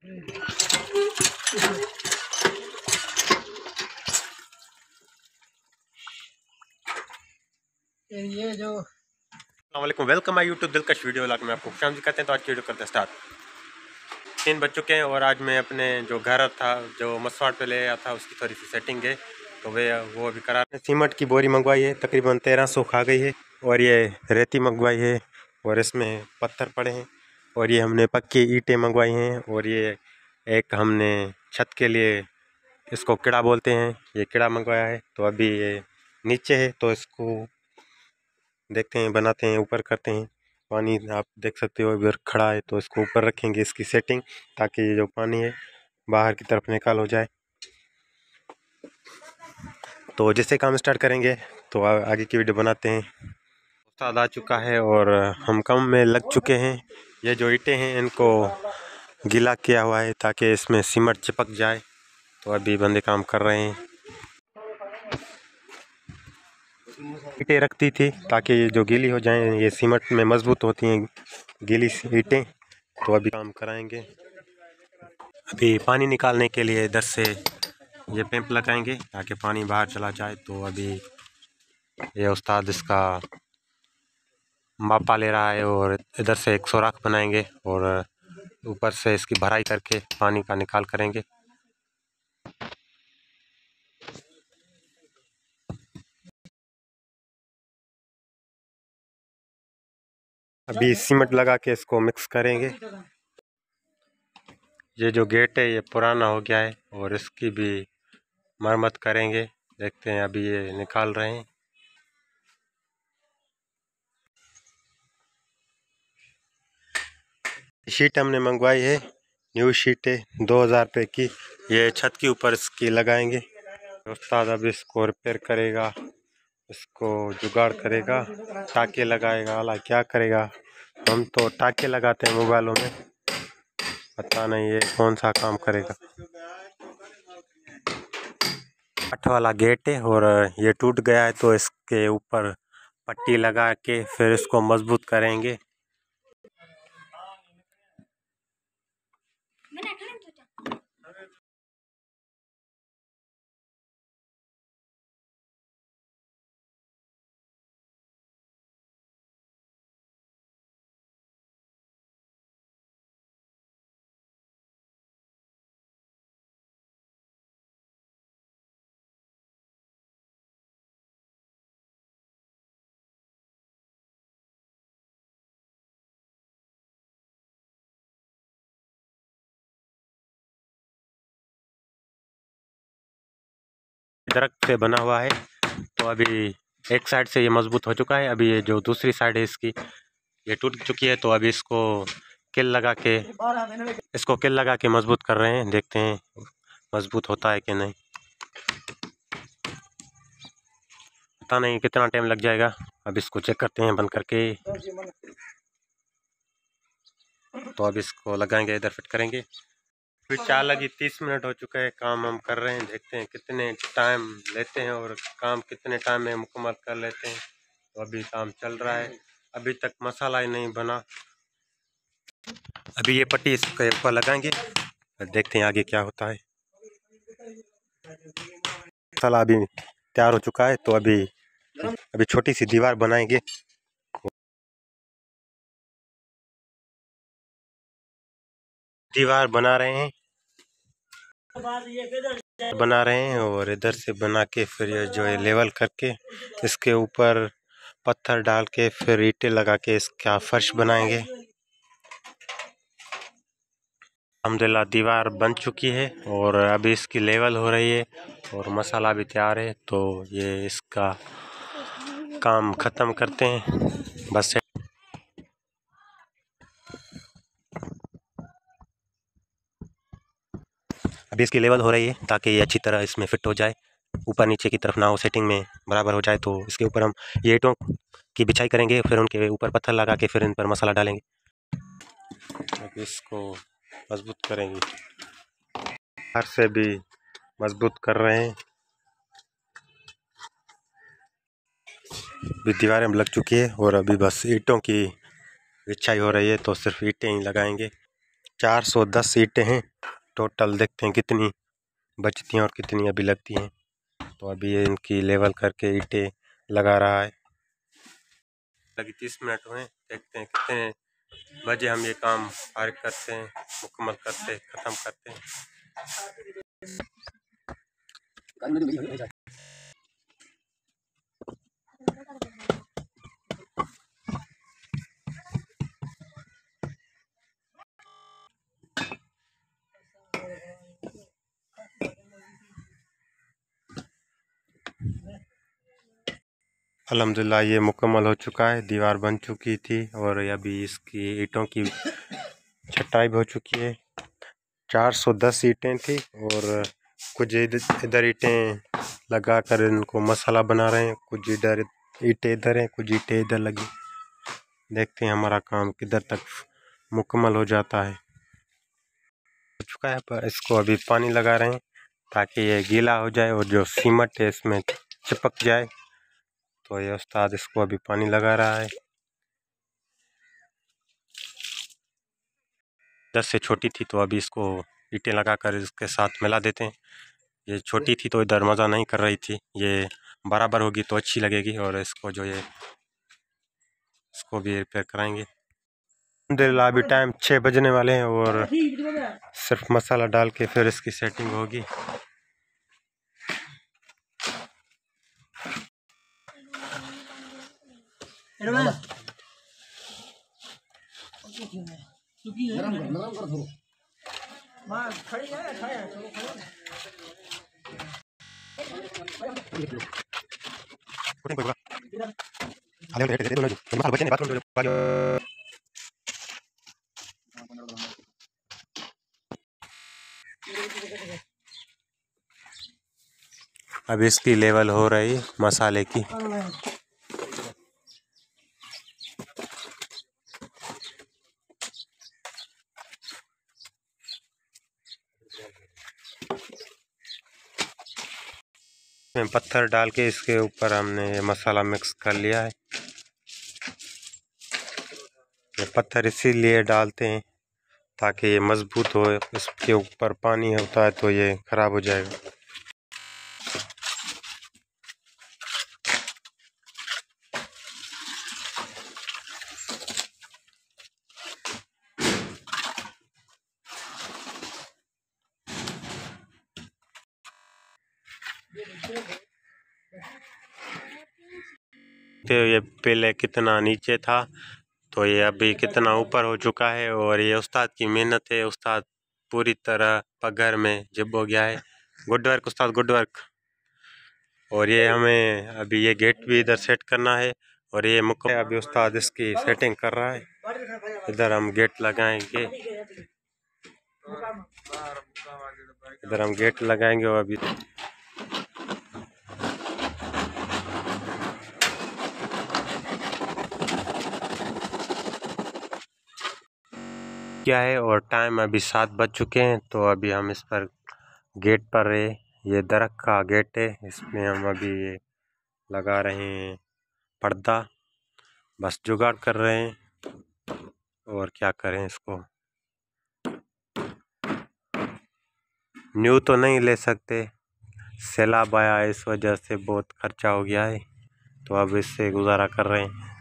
ये जो अस्सलामुअलैकुम, वेलकम माय यूट्यूब दिलकश वीडियो व्लॉग में आपको खुशामदीद करते हैं। तो आज की वीडियो करते हैं स्टार्ट। 3 बज चुके हैं और आज मैं अपने जो घर था, जो मसवाड़ पे ले आया था, उसकी थोड़ी सी सेटिंग है तो वो अभी करा। सीमेंट की बोरी मंगवाई है, तकरीबन 1300 खा गई है। और ये रेती मंगवाई है और इसमें पत्थर पड़े हैं। और ये हमने पक्की ईंटें मंगवाई हैं। और ये एक हमने छत के लिए, इसको किड़ा बोलते हैं, ये किड़ा मंगवाया है। तो अभी ये नीचे है तो इसको देखते हैं, बनाते हैं, ऊपर करते हैं। पानी आप देख सकते हो इधर खड़ा है तो इसको ऊपर रखेंगे, इसकी सेटिंग, ताकि ये जो पानी है बाहर की तरफ निकाल हो जाए। तो जैसे काम स्टार्ट करेंगे तो आगे की वीडियो बनाते हैं। उस्ताद आ चुका है और हम काम में लग चुके हैं। ये जो ईंटें हैं इनको गीला किया हुआ है ताकि इसमें सीमेंट चिपक जाए। तो अभी बंदे काम कर रहे हैं। ईंटें रखती थी ताकि ये जो गीली हो जाएं, ये सीमेंट में मजबूत होती हैं गीली ईंटें। तो अभी काम कराएंगे। अभी पानी निकालने के लिए इधर से ये पैंप लगाएंगे ताकि पानी बाहर चला जाए। तो अभी ये उस्ताद इसका मापा ले रहा है और इधर से एक सुराख बनाएंगे और ऊपर से इसकी भराई करके पानी का निकाल करेंगे। अभी सीमेंट लगा के इसको मिक्स करेंगे। ये जो गेट है ये पुराना हो गया है और इसकी भी मरम्मत करेंगे। देखते हैं, अभी ये निकाल रहे हैं। शीट हमने मंगवाई है, न्यू शीट है, 2000 रुपये की। ये छत के ऊपर इसकी लगाएंगे। उस्ताद अब इसको रिपेयर करेगा, इसको जुगाड़ करेगा, टाके लगाएगा, अला क्या करेगा। हम तो टाके लगाते हैं मोबाइलों में, पता नहीं ये कौन सा काम करेगा। 8 वाला गेट है और ये टूट गया है तो इसके ऊपर पट्टी लगा के फिर इसको मजबूत करेंगे। दरख्त से बना हुआ है तो अभी एक साइड से ये मजबूत हो चुका है। अभी ये जो दूसरी साइड है इसकी, ये टूट चुकी है। तो अभी इसको किल लगा के मजबूत कर रहे हैं। देखते हैं मजबूत होता है कि नहीं, पता नहीं कितना टाइम लग जाएगा। अब इसको चेक करते हैं बंद करके। तो अब इसको लगाएंगे, इधर फिट करेंगे। फिर 4 लगी 30 मिनट हो चुका है, काम हम कर रहे हैं। देखते हैं कितने टाइम लेते हैं और काम कितने टाइम में मुकम्मल कर लेते हैं। तो अभी काम चल रहा है, अभी तक मसाला ही नहीं बना। अभी ये पट्टी इसके ऊपर लगाएंगे, देखते हैं आगे क्या होता है। मसाला अभी तैयार हो चुका है तो अभी छोटी सी दीवार बनाएंगे। दीवार बना रहे हैं और इधर से बना के फिर ये जो है लेवल करके इसके ऊपर पत्थर डाल के फिर ईंटें लगा के इसका फर्श बनाएंगे। अल्हम्दुलिल्लाह दीवार बन चुकी है और अभी इसकी लेवल हो रही है और मसाला भी तैयार है। तो ये इसका काम ख़त्म करते हैं बस। अभी इसकी लेवल हो रही है ताकि ये अच्छी तरह इसमें फिट हो जाए, ऊपर नीचे की तरफ ना हो, सेटिंग में बराबर हो जाए। तो इसके ऊपर हम ये ईंटों की बिछाई करेंगे, फिर उनके ऊपर पत्थर लगा के फिर इन पर मसाला डालेंगे। अब इसको मजबूत करेंगे, बाहर से भी मजबूत कर रहे हैं। अभी दीवारें लग चुकी है और अभी बस ईंटों की बिछाई हो रही है। तो सिर्फ ईंटें ही लगाएंगे। 410 ईंटें हैं टोटल देखते हैं कितनी बचती हैं और कितनी अभी लगती हैं। तो अभी ये इनकी लेवल करके ईंटें लगा रहा है। लगी 30 मिनट हुए, देखते हैं कितने बजे हम ये काम फारिग करते हैं, मुकम्मल करते ख़त्म करते हैं। अल्हम्दुलिल्लाह ये मुकम्मल हो चुका है, दीवार बन चुकी थी और अभी इसकी ईंटों की छटाई भी हो चुकी है। 410 ईंटें थी और कुछ इधर ईंटें लगा कर इनको मसाला बना रहे हैं, कुछ इधर ईंटें इधर हैं, कुछ ईंटें इधर लगी। देखते हैं हमारा काम किधर तक मुकम्मल हो जाता है। हो चुका है, पर इसको अभी पानी लगा रहे हैं ताकि ये गीला हो जाए और जो सीमेंट है इसमें चिपक जाए। तो ये उस्ताद इसको अभी पानी लगा रहा है। 10 से छोटी थी तो अभी इसको ईंटें लगा कर इसके साथ मिला देते हैं। ये छोटी थी तो इधर मज़ा नहीं कर रही थी, ये बराबर होगी तो अच्छी लगेगी। और इसको जो ये इसको भी रिपेयर कराएंगे। अल्हम्दुलिल्लाह अभी टाइम 6 बजने वाले हैं और सिर्फ मसाला डाल के फिर इसकी सेटिंग होगी। अब इसकी लेवल हो रही मसाले की। पत्थर डाल के इसके ऊपर हमने ये मसाला मिक्स कर लिया है। ये पत्थर इसीलिए डालते हैं ताकि ये मजबूत हो, इसके ऊपर पानी होता है तो ये ख़राब हो जाएगा। तो ये पहले कितना नीचे था तो ये अभी कितना ऊपर हो चुका है और ये उस्ताद की मेहनत है। उस्ताद पूरी तरह पगड़ में जिब हो गया है। गुड वर्क उस्ताद, गुड वर्क। और ये हमें अभी ये गेट भी इधर सेट करना है और ये मुकम्मल अभी उस्ताद इसकी सेटिंग कर रहा है। इधर हम गेट लगाएंगे, इधर हम गेट लगाएंगे और अभी क्या है। और टाइम अभी 7 बज चुके हैं तो अभी हम इस पर गेट पर ये दरख्त का गेट है, इसमें हम अभी ये लगा रहे हैं पर्दा। बस जुगाड़ कर रहे हैं और क्या करें। इसको न्यू तो नहीं ले सकते, सैलाब आया इस वजह से बहुत खर्चा हो गया है तो अब इससे गुजारा कर रहे हैं।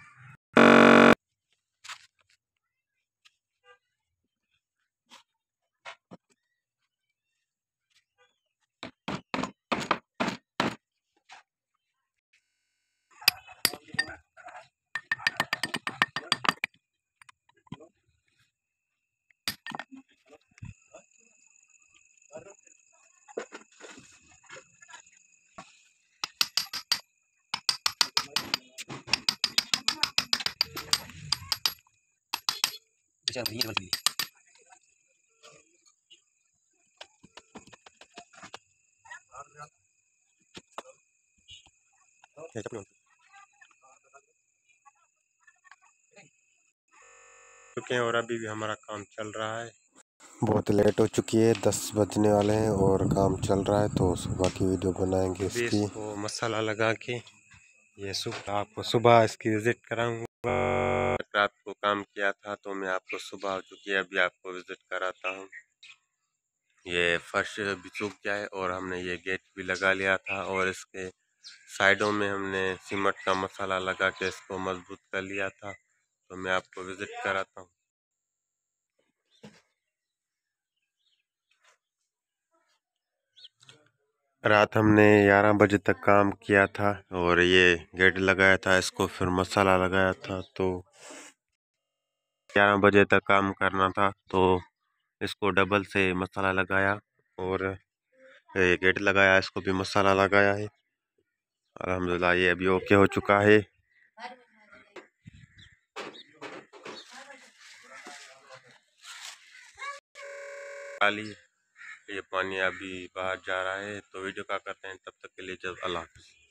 चुके हैं और अभी भी हमारा काम चल रहा है। बहुत लेट हो चुकी है, 10 बजने वाले हैं और काम चल रहा है तो सुबह की वीडियो बनाएंगे इसकी। इसको मसाला लगा के ये सुबह आपको सुबह इसकी विज़िट कराऊंगा। रात को काम किया था तो मैं आपको सुबह हो चुकी है, अभी आपको विज़िट कराता हूँ। ये फर्श भी सूख गया है और हमने ये गेट भी लगा लिया था और इसके साइडों में हमने सीमेंट का मसाला लगा के इसको मजबूत कर लिया था। तो मैं आपको विजिट कराता हूँ। रात हमने 11 बजे तक काम किया था और ये गेट लगाया था, इसको फिर मसाला लगाया था। तो 11 बजे तक काम करना था, तो इसको डबल से मसाला लगाया और ये गेट लगाया, इसको भी मसाला लगाया है। अल्हम्दुलिल्लाह ये अभी ओके हो चुका है। खाली ये पानी अभी बाहर जा रहा है। तो वीडियो का करते हैं, तब तक के लिए जब अल्लाह हाफ़िज़।